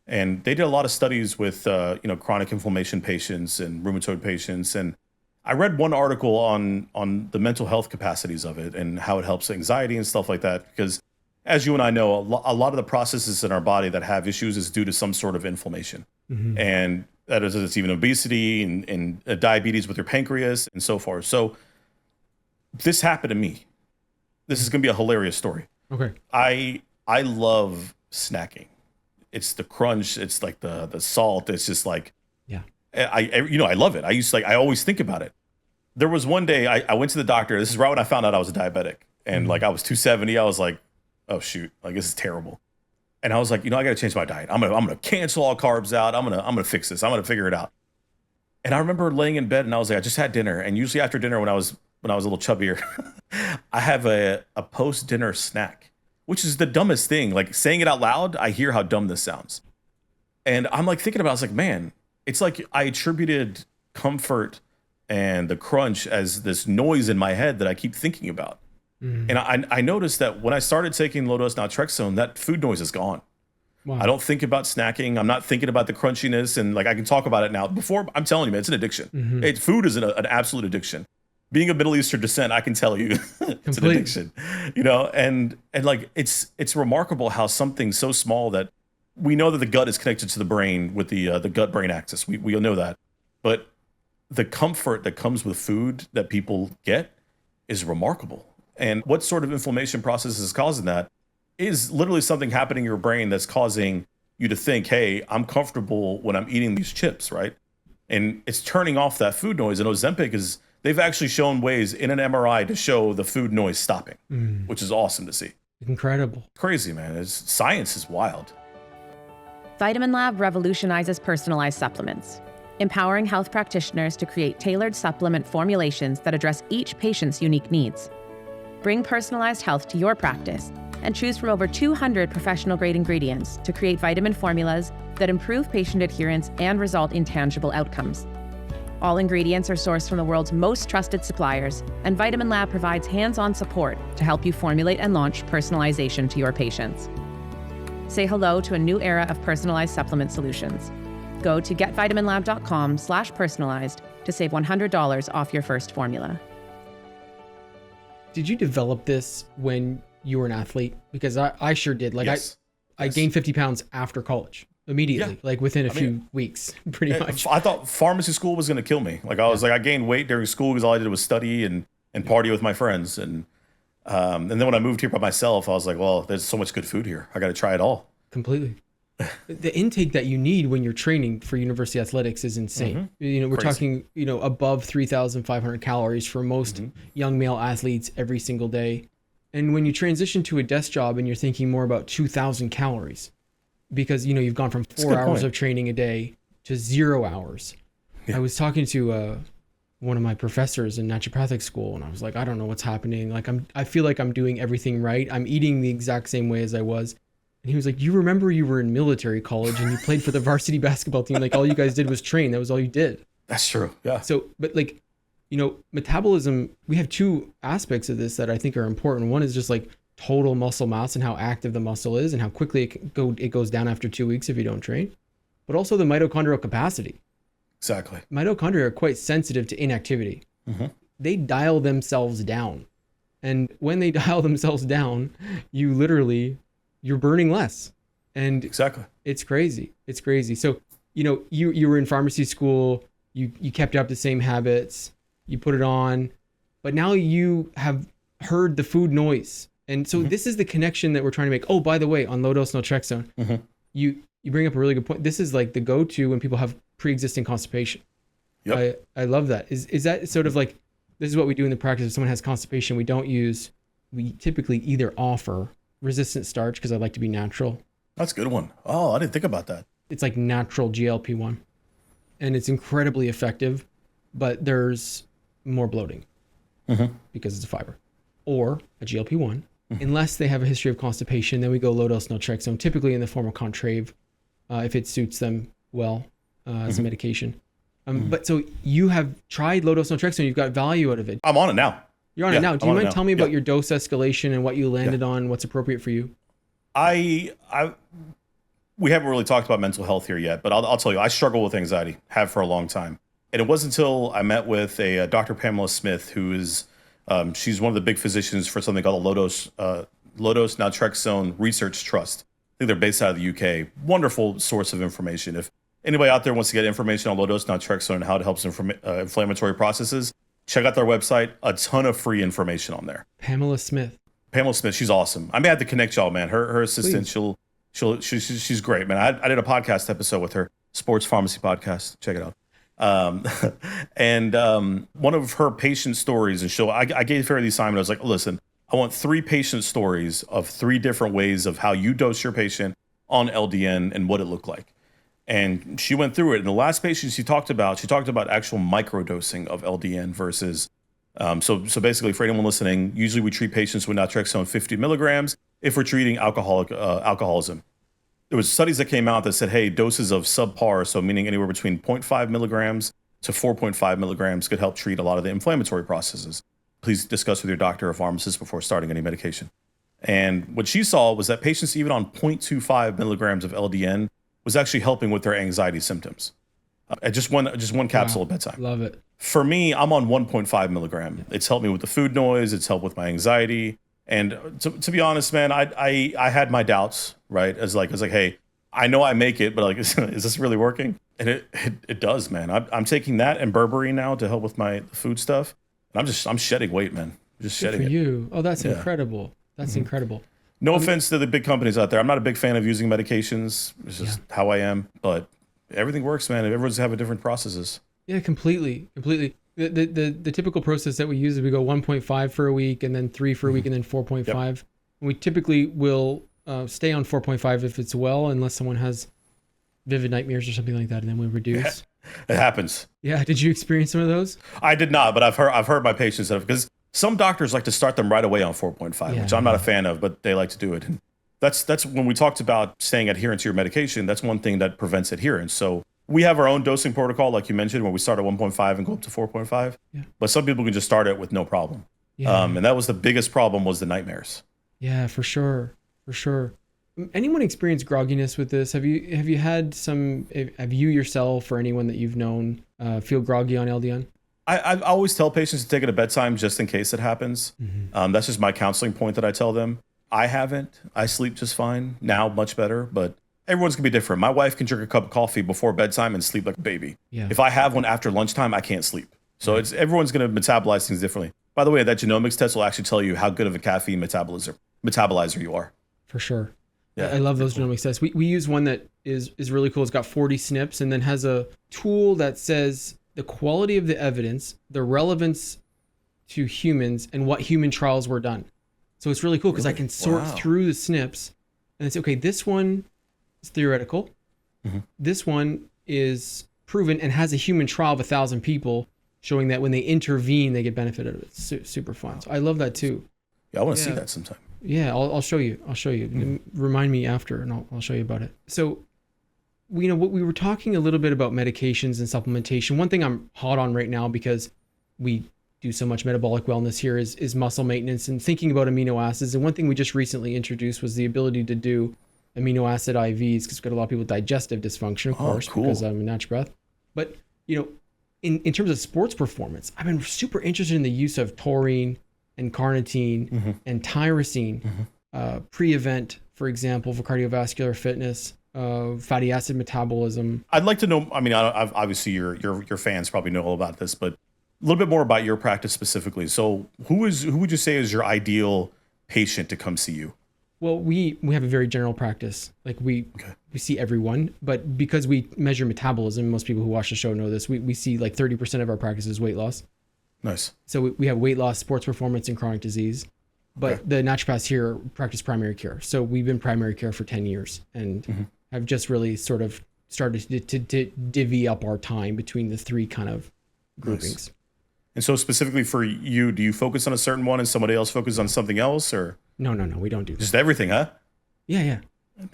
And they did a lot of studies with, chronic inflammation patients and rheumatoid patients. And I read one article on the mental health capacities of it and how it helps anxiety and stuff like that. Because as you and I know, a lot of the processes in our body that have issues is due to some sort of inflammation. And that is, it's even obesity and diabetes with your pancreas and so forth. So this happened to me. This is going to be a hilarious story. Okay. I love snacking. It's the crunch. It's like the salt. It's just like, Yeah. I love it. I always think about it. There was one day I went to the doctor. This is right when I found out I was a diabetic. And I was 270. I was like, oh shoot, this is terrible. And I was like, I got to change my diet. I'm going to cancel all carbs out. I'm going to fix this. I'm going to figure it out. And I remember laying in bed and I was like, I just had dinner. And usually after dinner, when I was a little chubbier, I have a post-dinner snack, which is the dumbest thing. Like saying it out loud, I hear how dumb this sounds. And I'm like thinking about it, I was like, man, it's like I attributed comfort and the crunch as this noise in my head that I keep thinking about. And I noticed that when I started taking low-dose naltrexone, that food noise is gone. Wow. I don't think about snacking. I'm not thinking about the crunchiness. And I can talk about it now. Before, I'm telling you, man, it's an addiction. Food is an absolute addiction. Being of Middle Eastern descent, I can tell you it's an addiction. And it's remarkable how something so small that we know that the gut is connected to the brain with the gut-brain axis. We know that. But the comfort that comes with food that people get is remarkable. And what sort of inflammation process is causing that is literally something happening in your brain that's causing you to think, hey, I'm comfortable when I'm eating these chips, right? And it's turning off that food noise. And Ozempic they've actually shown ways in an MRI to show the food noise stopping, which is awesome to see. Incredible. Crazy, man. Science is wild. Vitamin Lab revolutionizes personalized supplements, empowering health practitioners to create tailored supplement formulations that address each patient's unique needs. Bring personalized health to your practice and choose from over 200 professional-grade ingredients to create vitamin formulas that improve patient adherence and result in tangible outcomes. All ingredients are sourced from the world's most trusted suppliers, and Vitamin Lab provides hands-on support to help you formulate and launch personalization to your patients. Say hello to a new era of personalized supplement solutions. Go to getvitaminlab.com/personalized to save $100 off your first formula. Did you develop this when you were an athlete? Because I sure did. Yes. I gained 50 pounds after college. immediately, Yeah. like within a few weeks, pretty much. I thought pharmacy school was going to kill me. Like I was like, I gained weight during school because all I did was study and party with my friends. And then when I moved here by myself, I was like, well, there's so much good food here. I got to try it all. Completely. The intake that you need when you're training for university athletics is insane. You know, we're talking, you know, above 3,500 calories for most young male athletes every single day. And when you transition to a desk job and you're thinking more about 2,000 calories, because, you know, you've gone from 4 hours of training a day to 0 hours. I was talking to one of my professors in naturopathic school, and I was like, I don't know what's happening. Like, I feel like I'm doing everything right. I'm eating the exact same way as I was. And he was like, you remember you were in military college and you played for the varsity basketball team. Like, all you guys did was train. That was all you did. That's true. Yeah. So, but like, you know, metabolism, we have two aspects of this that I think are important. One is just like total muscle mass and how active the muscle is and how quickly it goes down after 2 weeks if you don't train, but also the mitochondrial capacity. Exactly. Mitochondria are quite sensitive to inactivity. They dial themselves down. And when they dial themselves down, you're burning less. And Exactly. it's crazy. It's crazy. So, you know, you were in pharmacy school, you kept up the same habits, you put it on, but now you have heard the food noise. And so this is the connection that we're trying to make. Oh, by the way, on low dose naltrexone, you bring up a really good point. This is like the go-to when people have pre-existing constipation. Yep. I love that. Is that sort of like, this is what we do in the practice. If someone has constipation, we typically either offer resistant starch, because I like to be natural. That's a good one. Oh, I didn't think about that. It's like natural GLP-1, and it's incredibly effective, but there's more bloating because it's a fiber, or a GLP-1. Unless they have a history of constipation, then we go low dose naltrexone, typically in the form of Contrave, if it suits them well as a medication. But so you have tried low dose naltrexone, you've got value out of it. I'm on it now. You're on it now. Do you mind telling me about Yeah. your dose escalation and what you landed on, what's appropriate for you? We haven't really talked about mental health here yet, but I'll tell you, I struggle with anxiety, have for a long time. And it wasn't until I met with a Dr. Pamela Smith, who is, she's one of the big physicians for something called the low dose naltrexone Research Trust. I think they're based out of the UK. Wonderful source of information. If anybody out there wants to get information on low dose naltrexone and how it helps inflammatory processes, check out their website. A ton of free information on there. Pamela Smith, she's awesome. I may have to connect y'all, man. Her assistant, she's great, man. I did a podcast episode with her, Sports Pharmacy Podcast. Check it out. And one of her patient stories, and I gave her the assignment. I was like, listen, I want 3 patient stories of 3 different ways of how you dose your patient on LDN and what it looked like. And she went through it. And the last patient she talked about actual microdosing of LDN versus, so basically for anyone listening, usually we treat patients with naltrexone 50 milligrams if we're treating alcoholism. There was studies that came out that said, hey, doses of subpar, so meaning anywhere between 0.5 milligrams to 4.5 milligrams could help treat a lot of the inflammatory processes. Please discuss with your doctor or pharmacist before starting any medication. And what she saw was that patients even on 0.25 milligrams of LDN was actually helping with their anxiety symptoms. Just one capsule at bedtime. love it. For me, I'm on 1.5 milligram. It's helped me with the food noise. It's helped with my anxiety. And to be honest, man, I had my doubts, right? As like, hey, I know I make it, but like, is this really working? And it does, man. I'm taking that and berberine now to help with my food stuff. And I'm shedding weight, man. Just shedding it. You. Oh, that's incredible. That's incredible. No offense to the big companies out there. I'm not a big fan of using medications. It's just how I am. But everything works, man. Everyone's having different processes. Yeah, completely. The typical process that we use is we go 1.5 for a week, and then 3 for a week, and then 4.5. Yep. And we typically will stay on 4.5 if it's well, unless someone has vivid nightmares or something like that, and then we reduce. It happens. Yeah. Did you experience some of those? I did not, but I've heard my patients that because some doctors like to start them right away on 4.5, which I'm not a fan of, but they like to do it. And that's when we talked about staying adherent to your medication. That's one thing that prevents adherence. So we have our own dosing protocol, like you mentioned, where we start at 1.5 and go up to 4.5. Yeah. But some people can just start it with no problem. Yeah. And that was the biggest problem, was the nightmares. Yeah, for sure. Anyone experience grogginess with this? Have you had some? Have you yourself or anyone that you've known feel groggy on LDN? I always tell patients to take it at bedtime just in case it happens. That's just my counseling point that I tell them. I haven't. I sleep just fine now, much better. But everyone's gonna be different. My wife can drink a cup of coffee before bedtime and sleep like a baby. Yeah. If I have one after lunchtime, I can't sleep. So it's everyone's gonna metabolize things differently. By the way, that genomics test will actually tell you how good of a caffeine metabolizer you are. For sure. Yeah, I love those genomics tests. We use one that is really cool. It's got 40 SNPs and then has a tool that says the quality of the evidence, the relevance to humans, and what human trials were done. So it's really cool because I can sort through the SNPs and say, okay, this one is theoretical. This one is proven and has a human trial of 1,000 people showing that when they intervene, they get benefit out of it. It's super fun. So I love that too. Yeah, I want to see that sometime. Yeah, I'll show you. I'll show you. Remind me after, and I'll show you about it. So, we were talking a little bit about medications and supplementation. One thing I'm hot on right now because we do so much metabolic wellness here is muscle maintenance and thinking about amino acids. And one thing we just recently introduced was the ability to do amino acid IVs because we've got a lot of people with digestive dysfunction, of course, because I'm a naturopath. But in terms of sports performance, I've been super interested in the use of taurine and carnitine and tyrosine pre-event, for example, for cardiovascular fitness, fatty acid metabolism. I'd like to know, I mean, obviously your fans probably know all about this, but a little bit more about your practice specifically. So who would you say is your ideal patient to come see you? Well, we have a very general practice. Like we see everyone, but because we measure metabolism, most people who watch the show know this, we see like 30% of our practice is weight loss. Nice. So we have weight loss, sports performance, and chronic disease. But the naturopaths here practice primary care. So we've been primary care for 10 years and have just really sort of started to divvy up our time between the three kind of groupings. Nice. And so specifically for you, do you focus on a certain one and somebody else focuses on something else, or? No, we don't do that. Just everything, huh? Yeah.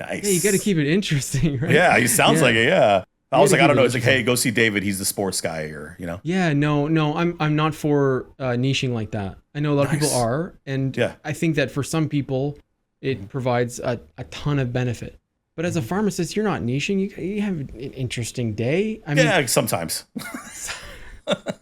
Nice. Yeah, you got to keep it interesting, right? Yeah, he sounds like it, yeah. I was like, I don't know. It's like, hey, go see David. He's the sports guy, or Yeah, no. I'm not for niching like that. I know a lot of people are, and I think that for some people, it provides a ton of benefit. But as a pharmacist, you're not niching. You have an interesting day. I mean, sometimes.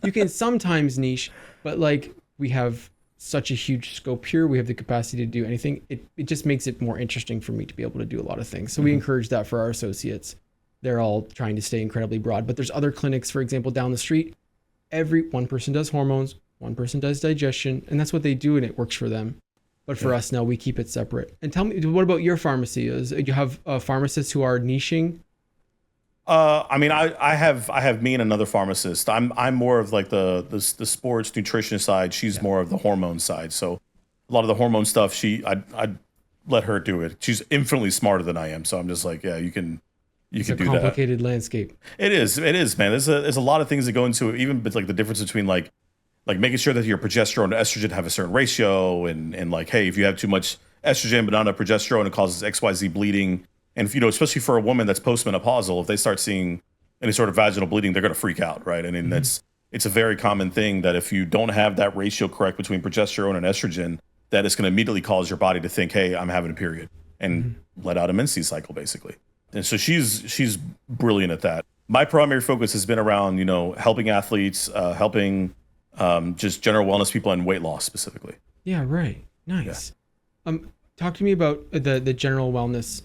You can sometimes niche, but like we have such a huge scope here. We have the capacity to do anything. It just makes it more interesting for me to be able to do a lot of things. So we encourage that for our associates. They're all trying to stay incredibly broad, but there's other clinics, for example, down the street. One person does hormones, one person does digestion, and that's what they do, and it works for them. But for us, no, we keep it separate. And tell me, what about your pharmacy? You have pharmacists who are niching? I mean, I have me and another pharmacist. I'm more of like the sports nutrition side. She's more of the hormone side. So a lot of the hormone stuff, I'd let her do it. She's infinitely smarter than I am. So I'm just like, yeah, you can do that. It's a complicated landscape. It is, man. There's a lot of things that go into it, even like the difference between like making sure that your progesterone and estrogen have a certain ratio, and like, hey, if you have too much estrogen but not enough progesterone, it causes XYZ bleeding. And if, especially for a woman that's postmenopausal, if they start seeing any sort of vaginal bleeding, they're going to freak out, right? I mean, it's a very common thing that if you don't have that ratio correct between progesterone and estrogen, that it's going to immediately cause your body to think, hey, I'm having a period, and let out a menses cycle, basically. And so she's brilliant at that. My primary focus has been around, helping athletes, helping just general wellness people, and weight loss specifically. Yeah, right. Nice. Yeah. Talk to me about the general wellness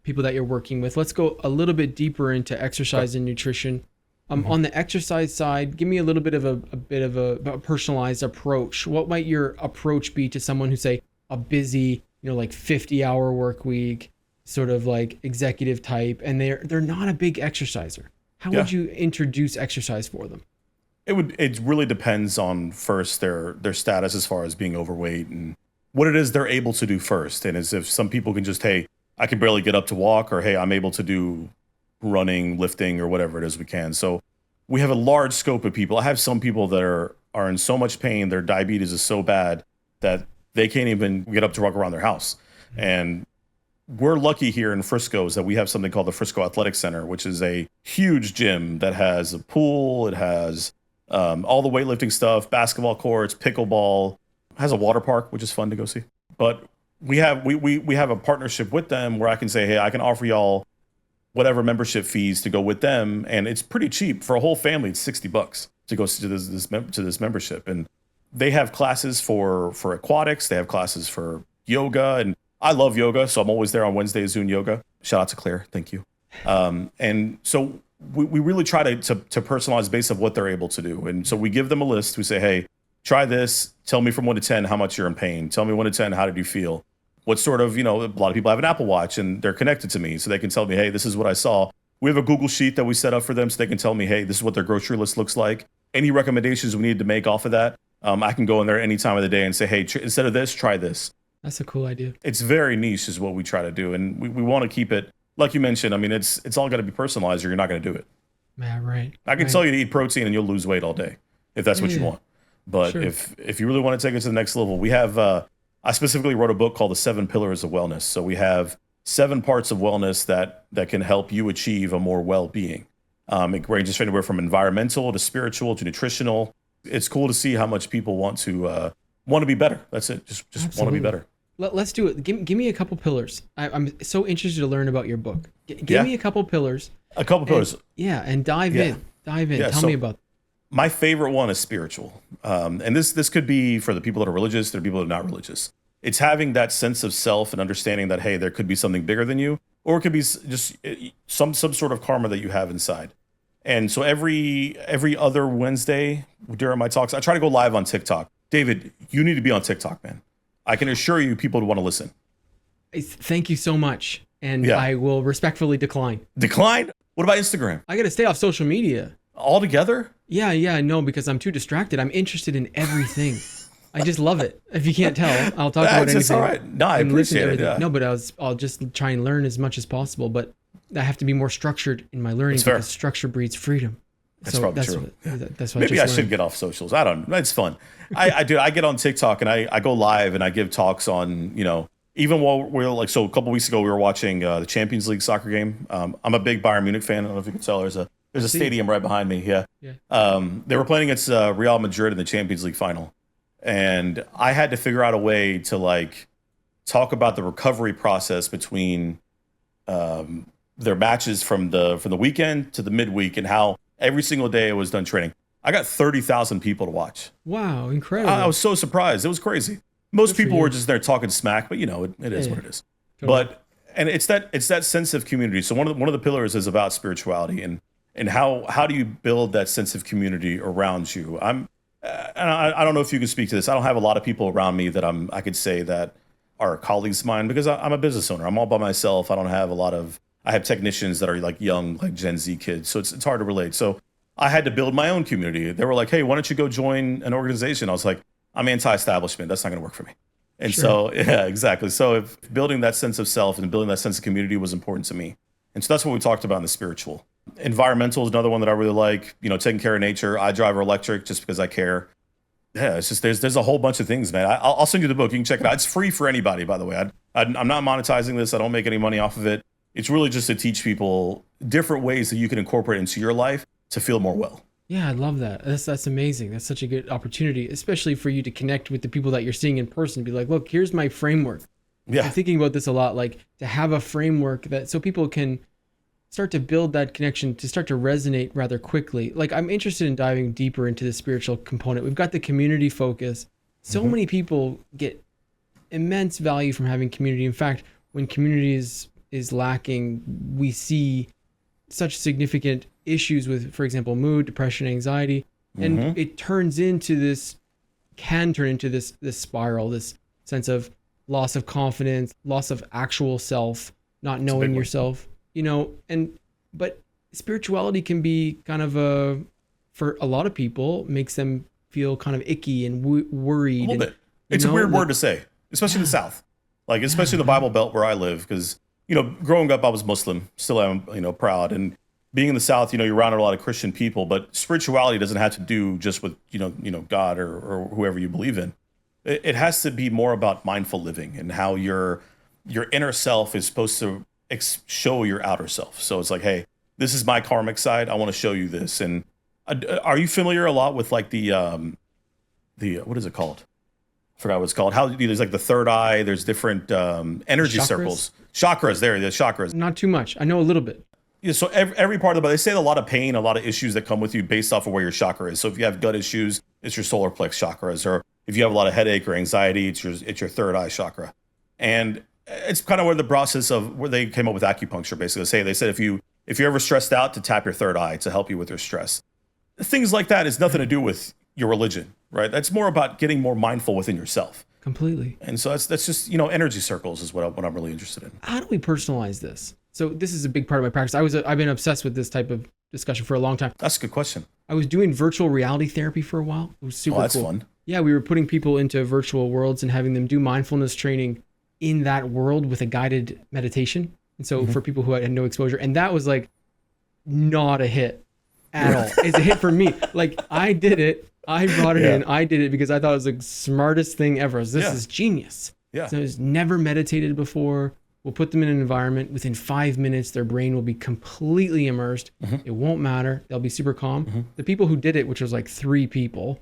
people that you're working with. Let's go a little bit deeper into exercise and nutrition. On the exercise side, give me a little bit of a personalized approach. What might your approach be to someone who's, say, a busy, like 50-hour work week, sort of like executive type, and they're not a big exerciser? How would you introduce exercise for them? It really depends on first their status as far as being overweight and what it is they're able to do first. And as if some people can just, hey, I can barely get up to walk, or hey, I'm able to do running, lifting, or whatever it is we can. So we have a large scope of people. I have some people that are in so much pain, their diabetes is so bad that they can't even get up to walk around their house. And we're lucky here in Frisco is that we have something called the Frisco Athletic Center, which is a huge gym that has a pool. It has all the weightlifting stuff, basketball courts, pickleball, has a water park, which is fun to go see. But we have a partnership with them where I can say, hey, I can offer y'all whatever membership fees to go with them, and it's pretty cheap for a whole family. It's $60 to go to this membership, and they have classes for aquatics. They have classes for yoga, and I love yoga, so I'm always there on Wednesdays doing yoga. Shout out to Claire, thank you. And so we really try to personalize based on what they're able to do. And so we give them a list. We say, hey, try this. Tell me from 1 to 10 how much you're in pain. Tell me 1 to 10 how did you feel? What sort of, a lot of people have an Apple Watch and they're connected to me, so they can tell me, hey, this is what I saw. We have a Google Sheet that we set up for them so they can tell me, hey, this is what their grocery list looks like. Any recommendations we need to make off of that, I can go in there any time of the day and say, hey, instead of this, try this. That's a cool idea. It's very niche is what we try to do. And we want to keep it, like you mentioned, I mean, it's all got to be personalized or you're not going to do it. Yeah, right. I can tell you to eat protein and you'll lose weight all day if that's what you want. But sure. if you really want to take it to the next level, we have, I specifically wrote a book called The 7 Pillars of Wellness. So we have 7 parts of wellness that can help you achieve a more well-being. It ranges from anywhere from environmental to spiritual to nutritional. It's cool to see how much people want to be better. That's it. Just want to be better. Let's do it. Give me a couple pillars. I'm so interested to learn about your book. Give me a couple pillars. A couple pillars. And dive in. Yeah, Tell me about. My favorite one is spiritual. And this could be for the people that are religious, there are people that are not religious. It's having that sense of self and understanding that, hey, there could be something bigger than you, or it could be just some sort of karma that you have inside. And so every other Wednesday during my talks, I try to go live on TikTok. David, you need to be on TikTok, man. I can assure you people would want to listen. Thank you so much. And I will respectfully decline. Decline? What about Instagram? I got to stay off social media. Altogether? Yeah, no, because I'm too distracted. I'm interested in everything. I just love it. If you can't tell, I'll talk about anything. That's all right. No, I appreciate it. Yeah. No, but I'll just try and learn as much as possible. But I have to be more structured in my learning because structure breeds freedom. That's probably true. That's what maybe I should get off socials. I don't know. It's fun. I do. I get on TikTok and I go live and I give talks on, even while we're a couple weeks ago, we were watching the Champions League soccer game. I'm a big Bayern Munich fan. I don't know if you can tell. There's a stadium right behind me. Yeah. They were playing against Real Madrid in the Champions League final. And I had to figure out a way to talk about the recovery process between their matches from the weekend to the midweek and how every single day I was done training. I got 30,000 people to watch. Wow, incredible. I was so surprised. It was crazy. Most people were just there talking smack, but it is what it is. Totally. And it's that sense of community. So one of the pillars is about spirituality and how do you build that sense of community around you? I don't know if you can speak to this. I don't have a lot of people around me that I could say that are colleagues of mine because I'm a business owner. I'm all by myself. I don't have I have technicians that are young, Gen Z kids. So it's hard to relate. So I had to build my own community. They were like, hey, why don't you go join an organization? I was like, I'm anti-establishment. That's not going to work for me. And so, yeah, exactly. So if building that sense of self and building that sense of community was important to me. And so that's what we talked about in the spiritual. Environmental is another one that I really like, taking care of nature. I drive electric just because I care. Yeah, it's just there's a whole bunch of things, man. I'll send you the book. You can check it out. It's free for anybody, by the way. I'm not monetizing this. I don't make any money off of it. It's really just to teach people different ways that you can incorporate into your life to feel more well. Yeah, I love that. That's amazing. That's such a good opportunity, especially for you to connect with the people that you're seeing in person. Be like, look, here's my framework. Yeah. I'm thinking about this a lot, to have a framework so people can start to build that connection, to start to resonate rather quickly. I'm interested in diving deeper into the spiritual component. We've got the community focus. So many people get immense value from having community. In fact, when community is lacking, we see such significant issues with, for example, mood, depression, anxiety, and it can turn into this spiral, this sense of loss of confidence, loss of actual self, not knowing yourself, but spirituality can be kind of for a lot of people, makes them feel kind of icky and worried. A little bit. It's a weird word to say, especially in the South, especially the Bible Belt where I live, because growing up, I was Muslim, still am, proud. And being in the South, you're around a lot of Christian people, but spirituality doesn't have to do just with, God or whoever you believe in. It has to be more about mindful living and how your inner self is supposed to show your outer self. So it's hey, this is my karmic side. I want to show you this. And are you familiar a lot with the what is it called? I forgot what it's called. How there's the third eye. There's different energy circles. Chakras. There's chakras. Not too much. I know a little bit. Yeah, so every part of the body, they say a lot of pain, a lot of issues that come with you based off of where your chakra is. So if you have gut issues, it's your solar plex chakras, or if you have a lot of headache or anxiety, it's your third eye chakra. And It's kind of where the process of where they came up with acupuncture. Basically, they said if you're ever stressed out, to tap your third eye to help you with your stress. Things like that is nothing to do with your religion, right? That's more about getting more mindful within yourself. Completely. And so that's just, energy circles is what I'm really interested in. How do we personalize this? So this is a big part of my practice. I've been obsessed with this type of discussion for a long time. That's a good question. I was doing virtual reality therapy for a while. It was super that's cool. Fun. Yeah, we were putting people into virtual worlds and having them do mindfulness training in that world with a guided meditation. And so for people who had no exposure, and that was like not a hit at all. It's a hit for me. Like I did it. I brought it in. I did it because I thought it was the smartest thing ever. This is genius. Yeah. So I was never meditated before. We'll put them in an environment. Within 5 minutes, their brain will be completely immersed. It won't matter. They'll be super calm. The people who did it, which was like 3 people,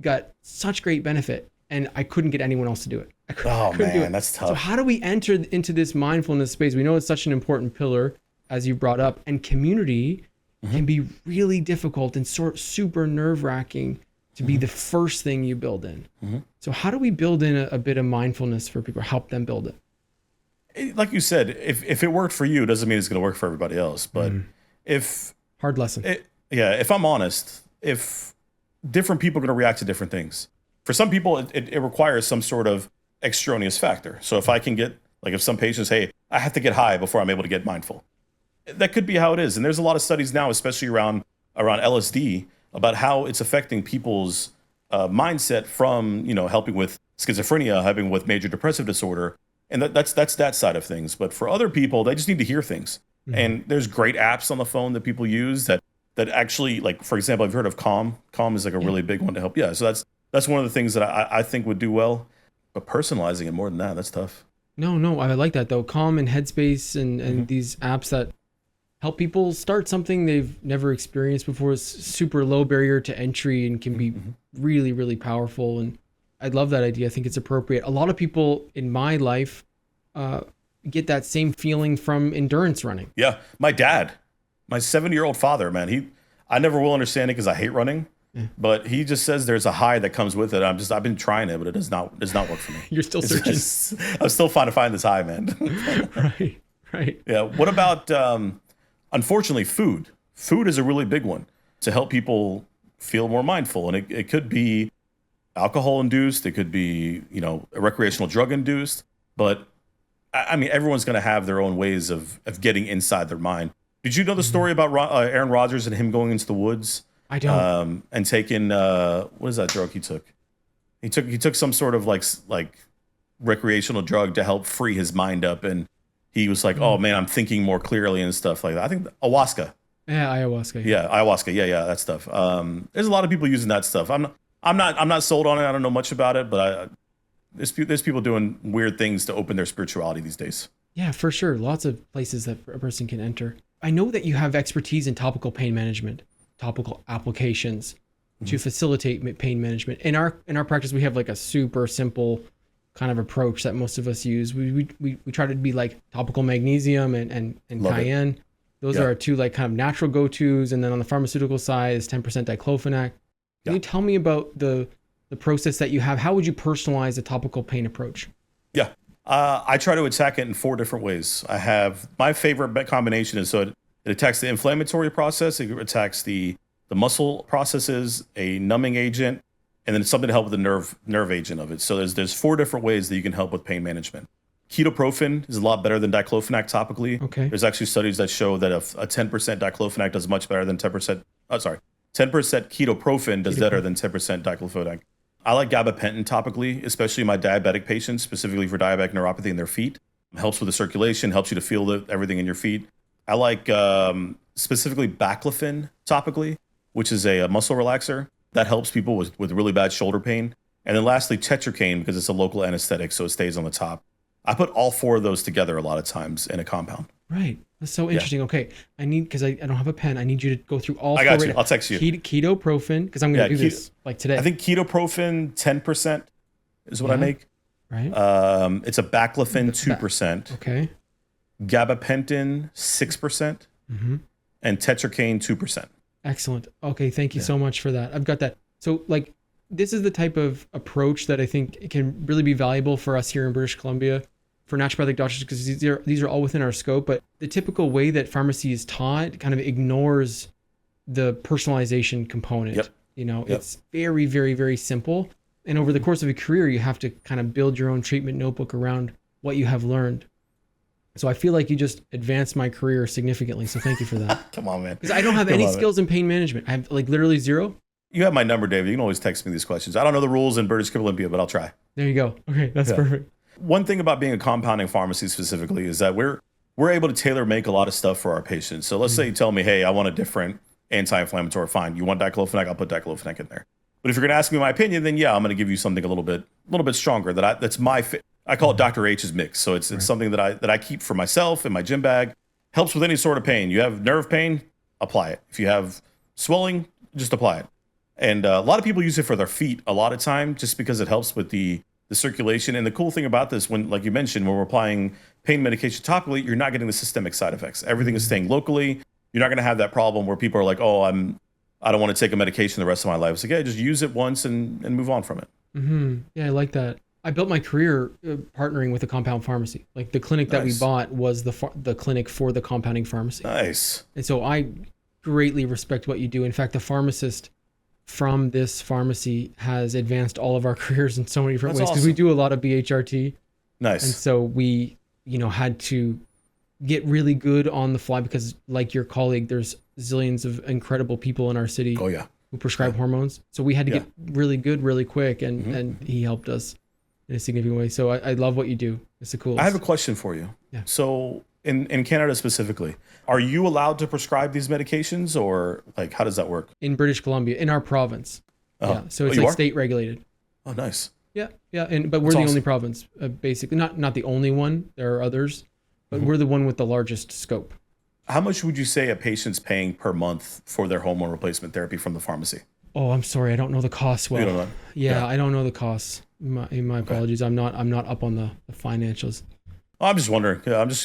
got such great benefit. And I couldn't get anyone else to do it. Oh man, that's tough. So how do we enter into this mindfulness space? We know it's such an important pillar, as you brought up, and community can be really difficult and super nerve-wracking to be the first thing you build in. So how do we build in a bit of mindfulness for people, help them build it? Like you said, if it worked for you, it doesn't mean it's going to work for everybody else. But if hard lesson, if I'm honest, if different people are going to react to different things. For some people, it requires some sort of extraneous factor. So if I can get, like if some patients, hey, I have to get high before I'm able to get mindful. That could be how it is. And there's a lot of studies now, especially around LSD, about how it's affecting people's mindset from, helping with schizophrenia, helping with major depressive disorder. And that's that side of things. But for other people, they just need to hear things. And there's great apps on the phone that people use that actually, like, for example, I've heard of Calm. Calm is like a really big one to help. Yeah, so that's one of the things that I think would do well. But personalizing it more than that, that's tough. No, I like that though. Calm and Headspace and these apps that help people start something they've never experienced before is super low barrier to entry and can be really, really powerful. And I love that idea. I think it's appropriate. A lot of people in my life get that same feeling from endurance running. Yeah, my dad, my 70-year-old father, man, I never will understand it because I hate running. But he just says there's a high that comes with it. I've been trying it, but it does not work for me. You're still searching. I'm still trying to find this high, man. Right. Yeah. What about, unfortunately, food? Food is a really big one to help people feel more mindful. And it could be alcohol induced. It could be, recreational drug induced. But I mean, everyone's going to have their own ways of getting inside their mind. Did you know the story about Aaron Rodgers and him going into the woods? I don't. And taking what is that drug he took? He took some sort of like recreational drug to help free his mind up, and he was like, "Oh man, I'm thinking more clearly" and stuff like that. I think ayahuasca. Yeah, ayahuasca. Yeah, ayahuasca. Yeah, that stuff. There's a lot of people using that stuff. I'm not sold on it. I don't know much about it, but there's people doing weird things to open their spirituality these days. Yeah, for sure. Lots of places that a person can enter. I know that you have expertise in topical pain management. Topical applications to facilitate pain management. In our practice, we have like a super simple kind of approach that most of us use. We try to be like topical magnesium and cayenne. Those are our 2 like kind of natural go-tos. And then on the pharmaceutical side is 10% diclofenac. Can you tell me about the process that you have? How would you personalize a topical pain approach? Yeah. I try to attack it in 4 different ways. I have my favorite combination is it attacks the inflammatory process. It attacks the muscle processes, a numbing agent, and then something to help with the nerve agent of it. So there's 4 different ways that you can help with pain management. Ketoprofen is a lot better than diclofenac topically. Okay. There's actually studies that show that a 10% diclofenac does much better than 10%. 10% ketoprofen does better than 10% diclofenac. I like gabapentin topically, especially my diabetic patients, specifically for diabetic neuropathy in their feet. It helps with the circulation, helps you to feel everything in your feet. I like specifically baclofen topically, which is a muscle relaxer that helps people with really bad shoulder pain. And then lastly, tetracaine, because it's a local anesthetic, so it stays on the top. I put all 4 of those together a lot of times in a compound. Right. That's so interesting. Okay. Because I don't have a pen. I need you to go through all 4. I got you. I'll text you. Ketoprofen, because I'm going to do this like today. I think ketoprofen 10% is what I make. Right. It's a baclofen 2%. Okay. Gabapentin 6%, and tetracaine 2%. Excellent. Okay, thank you so much for that. I've got that. So like this is the type of approach that I think can really be valuable for us here in British Columbia for naturopathic doctors because these are all within our scope, but the typical way that pharmacy is taught kind of ignores the personalization component. Yep. It's very, very, very simple. And over the course of a career, you have to kind of build your own treatment notebook around what you have learned. So I feel like you just advanced my career significantly. So thank you for that. Come on, man. Because I don't have any skills in pain management. I have like literally zero. You have my number, David. You can always text me these questions. I don't know the rules in British Columbia, but I'll try. There you go. Okay, that's perfect. One thing about being a compounding pharmacy specifically is that we're able to tailor make a lot of stuff for our patients. So let's say you tell me, hey, I want a different anti-inflammatory. Fine. You want diclofenac? I'll put diclofenac in there. But if you're going to ask me my opinion, then yeah, I'm going to give you something a little bit stronger. That's my fit. I call it Dr. H's mix. So it's something that I keep for myself in my gym bag. Helps with any sort of pain. You have nerve pain, apply it. If you have swelling, just apply it. And a lot of people use it for their feet a lot of time just because it helps with the circulation. And the cool thing about this, when, like you mentioned, when we're applying pain medication topically, you're not getting the systemic side effects. Everything is staying locally. You're not going to have that problem where people are like, oh, I don't want to take a medication the rest of my life. It's like, yeah, just use it once and move on from it. Mm-hmm. Yeah, I like that. I built my career partnering with a compound pharmacy. Like the clinic that we bought was the clinic for the compounding pharmacy. Nice. And so I greatly respect what you do. In fact, the pharmacist from this pharmacy has advanced all of our careers in so many different ways because we do a lot of BHRT. Nice. And so we, had to get really good on the fly because like your colleague, there's zillions of incredible people in our city who prescribe hormones. So we had to get really good really quick and he helped us in a significant way. So I love what you do. It's the coolest. I have a question for you. Yeah. So in Canada specifically, are you allowed to prescribe these medications or like, how does that work? In British Columbia, in our province. Yeah. So it's state regulated. Oh, nice. Yeah. Yeah. But we're the only province, basically, not the only one. There are others, but we're the one with the largest scope. How much would you say a patient's paying per month for their hormone replacement therapy from the pharmacy? Oh, I'm sorry. I don't know the costs well. You don't know? Yeah, I don't know the costs. My apologies. I'm not up on the financials. I'm just wondering.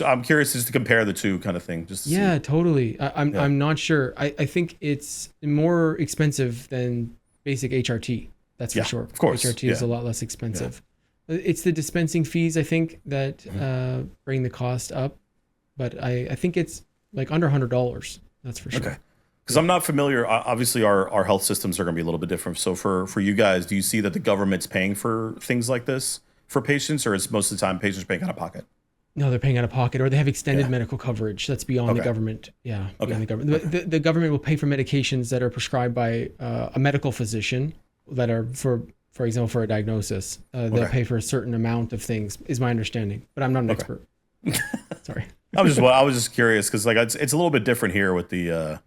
I'm curious just to compare the two kind of thing. Just to see. Totally. I'm not sure. I think it's more expensive than basic HRT. That's for sure. Of course. HRT is a lot less expensive. It's the dispensing fees, I think, that bring the cost up. But I think it's like under $100. That's for sure. Okay. Because I'm not familiar. Obviously, our health systems are going to be a little bit different. So for you guys, do you see that the government's paying for things like this for patients, or is most of the time patients paying out of pocket? No, they're paying out of pocket, or they have extended medical coverage. That's beyond the government. Yeah, beyond the government. The government will pay for medications that are prescribed by a medical physician that are for example, for a diagnosis. They'll pay for a certain amount of things, is my understanding. But I'm not an expert. Sorry. I was just curious because like it's a little bit different here with the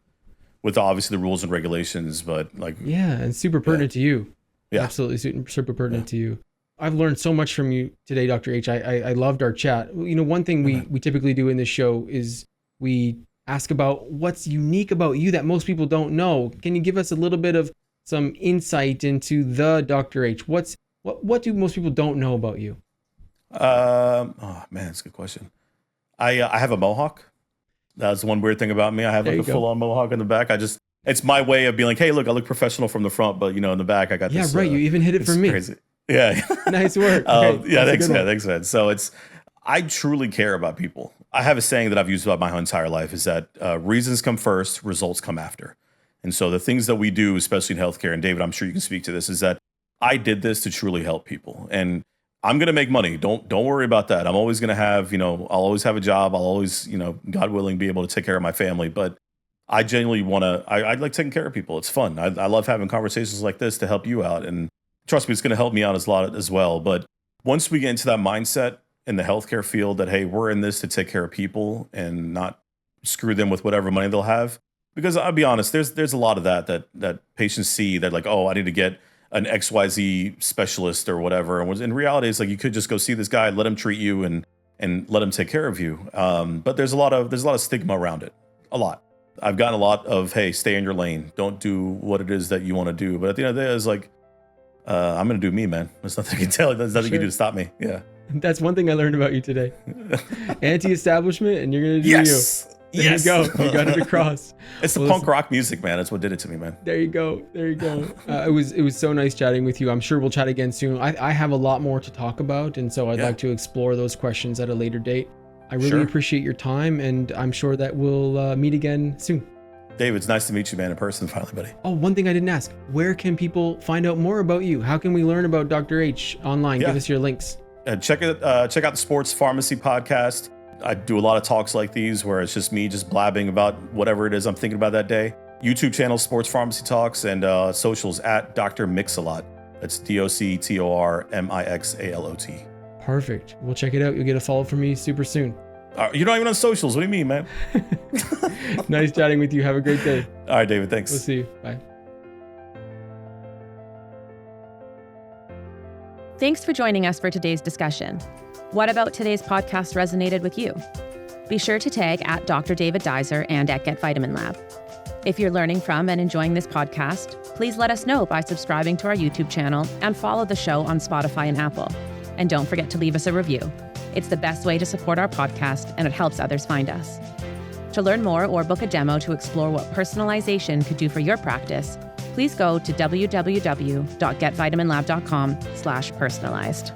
obviously the rules and regulations, but like and super pertinent to you. Yeah, absolutely super pertinent to you. I've learned so much from you today, Dr. H. I loved our chat. One thing we typically do in this show is we ask about what's unique about you that most people don't know. Can you give us a little bit of some insight into the Dr. H? What do most people don't know about you? Oh man, that's a good question. I have a mohawk. That's one weird thing about me. I have like a full-on mohawk in the back. It's my way of being like, hey, look, I look professional from the front, but in the back I got this. Yeah, right. You even hit it for me. Crazy. Yeah. Nice work. Thanks, man. So I truly care about people. I have a saying that I've used about my entire life is that reasons come first, results come after. And so the things that we do, especially in healthcare, and David, I'm sure you can speak to this, is that I did this to truly help people. And I'm going to make money. Don't worry about that. I'm always going to have, I'll always have a job. I'll always, God willing, be able to take care of my family. But I genuinely I like taking care of people. It's fun. I love having conversations like this to help you out. And trust me, it's going to help me out a lot as well. But once we get into that mindset in the healthcare field that, hey, we're in this to take care of people and not screw them with whatever money they'll have. Because I'll be honest, there's a lot of that patients see that like, oh, I need to get an XYZ specialist or whatever. And in reality, it's like you could just go see this guy, let him treat you and let him take care of you. But there's a lot of stigma around it. A lot. I've gotten a lot of, hey, stay in your lane. Don't do what it is that you want to do. But at the end of the day, it's like, I'm going to do me, man. There's nothing you can tell. There's nothing you can do to stop me. Yeah. That's one thing I learned about you today. Anti-establishment, and you're going to do you. Yes. There you go. You got it across. It's the punk rock music, man. That's what did it to me, man. There you go. It was so nice chatting with you. I'm sure we'll chat again soon. I have a lot more to talk about, and so I'd like to explore those questions at a later date. I really appreciate your time, and I'm sure that we'll meet again soon. David, it's nice to meet you, man, in person finally, buddy. Oh, one thing I didn't ask. Where can people find out more about you? How can we learn about Dr. H online? Give us your links. Check out the Sports Pharmacy podcast. I do a lot of talks like these where it's just me just blabbing about whatever it is I'm thinking about that day. YouTube channel, Sports Pharmacy Talks, and socials at Dr. Mix-a-Lot. That's DoctorMixalot. Perfect. We'll check it out. You'll get a follow from me super soon. You're not even on socials. What do you mean, man? Nice chatting with you. Have a great day. All right, David. Thanks. We'll see you. Bye. Thanks for joining us for today's discussion. What about today's podcast resonated with you? Be sure to tag at Dr. David Dizer and at Get Vitamin Lab. If you're learning from and enjoying this podcast, please let us know by subscribing to our YouTube channel and follow the show on Spotify and Apple. And don't forget to leave us a review. It's the best way to support our podcast, and it helps others find us. To learn more or book a demo to explore what personalization could do for your practice, please go to www.getvitaminlab.com/personalized.